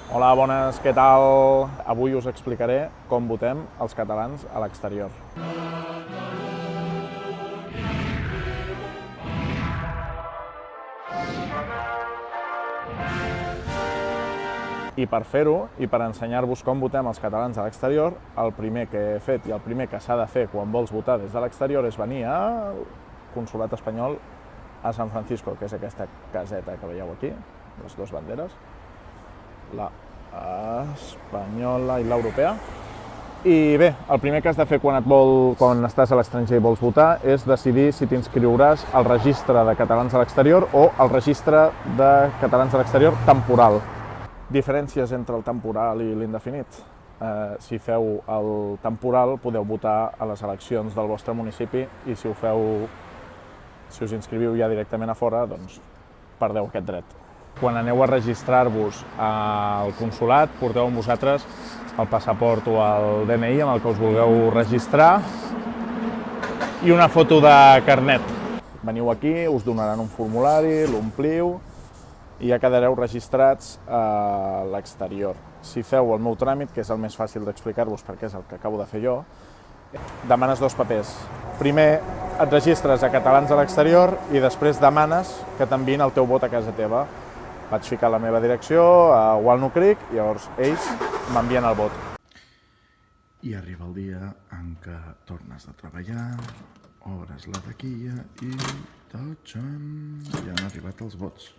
Hola, bones, què tal? Avui us explicaré com votem els catalans a l'exterior. I per fer-ho, i per ensenyar-vos com votem els catalans a l'exterior, el primer que he fet i el primer que s'ha de fer quan vols votar des de l'exterior és venir al Consolat Espanyol a San Francisco, que és aquesta caseta que veieu aquí, les dues banderes, la espanyola i l'europea. I bé, el primer que has de fer quan estàs a l'estranger i vols votar és decidir si t'inscriuràs al registre de catalans a l'exterior o al registre de catalans a l'exterior temporal. Diferències entre el temporal i l'indefinit. Si feu el temporal podeu votar a les eleccions del vostre municipi i si us inscriviu ja directament a fora, doncs perdeu aquest dret. Quan aneu a registrar-vos al consolat, porteu amb vosaltres el passaport o el DNI amb el que us vulgueu registrar i una foto de carnet. Veniu aquí, us donaran un formulari, l'ompliu i ja quedareu registrats a l'exterior. Si feu el meu tràmit, que és el més fàcil d'explicar-vos perquè és el que acabo de fer jo, demanes dos papers. Primer et registres a catalans a l'exterior i després demanes que t'enviïn el teu vot a casa teva. Vaig ficar la meva direcció a Walnut Creek i llavors ells m'envien el vot. I arriba el dia en què tornes de treballar, obres la taquilla i tachan, ja han arribat els vots.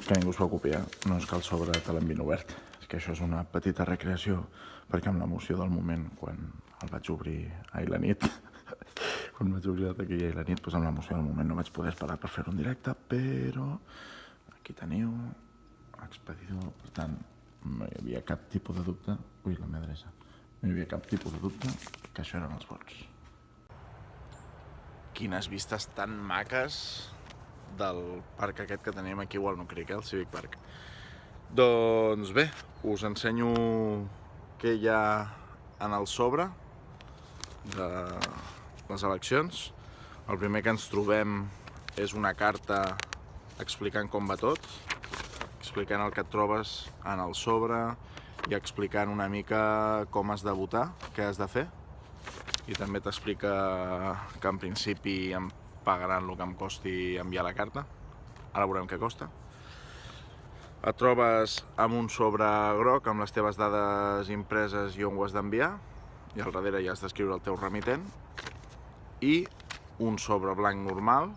Que ningú es preocupi, no és que el sobre te l'envien obert, és que això és una petita recreació, perquè amb l'emoció del moment, quan el vaig obrir ahir la nit, quan vaig obrir la taquilla ahir la nit, doncs amb l'emoció del moment no vaig poder esperar per fer-ho en directe, però aquí teniu, expedidor, per tant, no hi havia cap tipus de dubte, ui, la meva adreça, no hi havia cap tipus de dubte que això eren els vots. Quines vistes tan maques del parc aquest que tenim aquí a Walnut Creek, el Civic Park. Doncs bé, us ensenyo què hi ha en el sobre de les eleccions. El primer que ens trobem és una carta explicant com va tot, explicant el que et trobes en el sobre i explicant una mica com has de votar, què has de fer. I també t'explica que en principi em pagaran el que em costi enviar la carta. Ara veurem què costa. Et trobes amb un sobre groc amb les teves dades impreses i on ho has d'enviar, i al darrere ja has d'escriure el teu remitent, i un sobre blanc normal,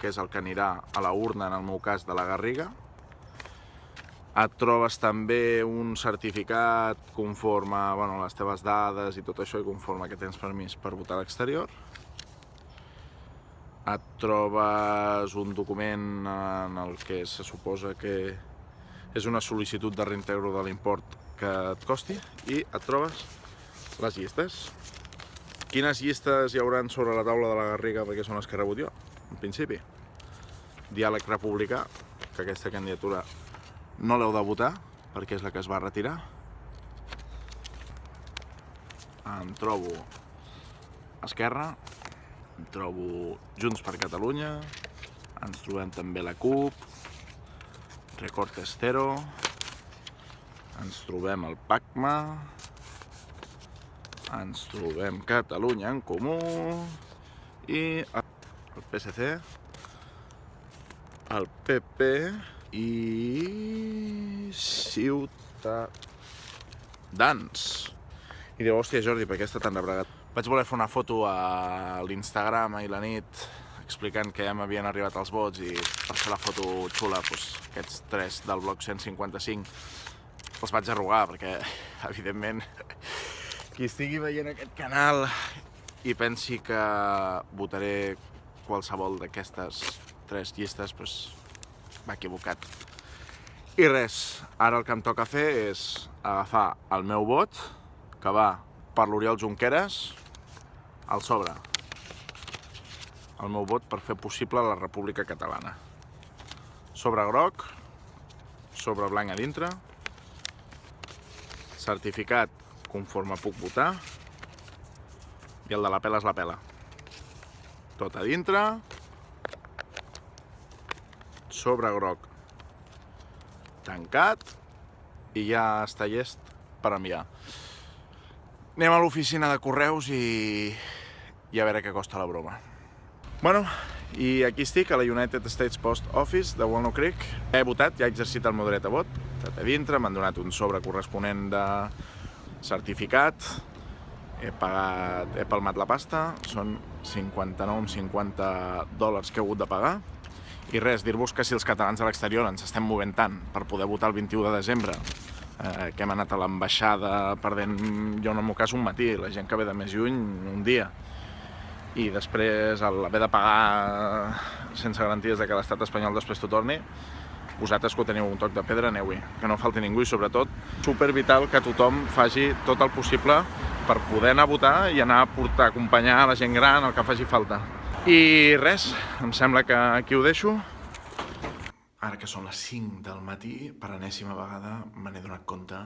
que és el que anirà a la urna, en el meu cas, de la Garriga. Et trobes també un certificat conforme les teves dades i tot això, i conforme que tens permís per votar a l'exterior. Et trobes un document en el que se suposa que és una sol·licitud de reintegro de l'import que et costi, i et trobes les llistes. Quines llistes hi hauran sobre la taula de la Garriga, perquè són les que he rebut jo, en principi? Diàleg Republicà, que aquesta candidatura no l'heu de votar, perquè és la que es va retirar. Em trobo Esquerra, em trobo Junts per Catalunya, ens trobem també la CUP, Recortes Cero, ens trobem el PACMA, ens trobem Catalunya en Comú i el PSC, el PP i Ciutadans. I diu, hòstia Jordi, per què està tan rebregat? Vaig voler fer una foto a l'Instagram ahir la nit explicant que ja m'havien arribat els vots, i per fer la foto xula, aquests tres del bloc 155 els vaig arrugar, perquè evidentment qui estigui veient aquest canal i pensi que votaré qualsevol d'aquestes tres llistes, va equivocat. I res, ara el que em toca fer és agafar el meu vot, que va per l'Oriol Junqueras, al sobre. El meu vot per fer possible la República Catalana. Sobre groc, sobre blanc a dintre, certificat conforme puc votar, i el de la pela és la pela. Tot a dintre, sobre groc tancat, i ja està llest per enviar. Anem a l'oficina de correus i a veure què costa la broma. Bueno, i aquí estic, a la United States Post Office de Walnut Creek. He votat, ja he exercit el meu dret a vot. Estat a dintre, m'han donat un sobre corresponent de certificat. He palmat la pasta, són 59,50 dòlars que he hagut de pagar. I res, dir-vos que si els catalans a l'exterior ens estem movent tant per poder votar el 21 de desembre, que hem anat a l'ambaixada perdent, jo en el meu cas, un matí, la gent que ve de més lluny, un dia, i després l'haver de pagar sense garanties de que l'estat espanyol després t'ho torni, vosaltres que ho teniu un toc de pedra, aneu-hi, que no falti ningú i sobretot supervital que tothom faci tot el possible per poder anar a votar i anar a acompanyar la gent gran, el que faci falta. I res, em sembla que aquí ho deixo. Ara que són les 5 del matí, per enèsima vegada me n'he donat compte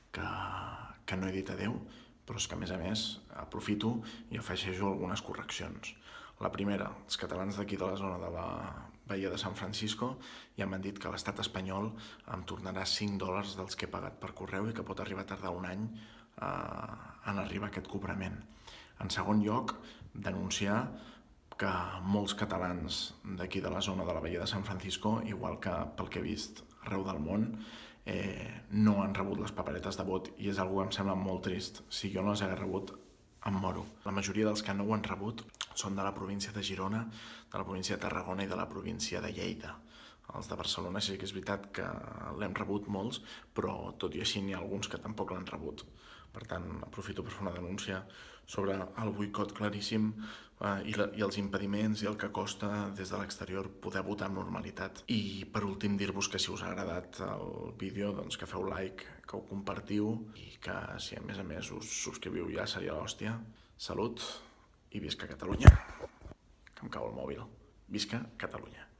que no he dit adeu, però és que a més aprofito i afegeixo algunes correccions. La primera, els catalans d'aquí de la zona de la Bahia de San Francisco ja m'han dit que l'estat espanyol em tornarà 5 dòlars dels que he pagat per correu i que pot arribar a tardar un any en arribar aquest cobrament. En segon lloc, denunciar que molts catalans d'aquí de la zona de la Bahia de San Francisco, igual que pel que he vist arreu del món, no han rebut les paperetes de vot i és una cosa que em sembla molt trist. Si jo no les hagués rebut, em moro. La majoria dels que no ho han rebut són de la província de Girona, de la província de Tarragona i de la província de Lleida. Els de Barcelona sí que és veritat que l'hem rebut molts, però tot i així n'hi ha alguns que tampoc l'han rebut. Per tant, aprofito per fer una denúncia sobre el boicot claríssim i els impediments i el que costa des de l'exterior poder votar amb normalitat. I per últim dir-vos que si us ha agradat el vídeo, doncs que feu like, que ho compartiu i que si a més us subscriviu ja seria l'hòstia. Salut i visca Catalunya. Que em cau el mòbil. Visca Catalunya.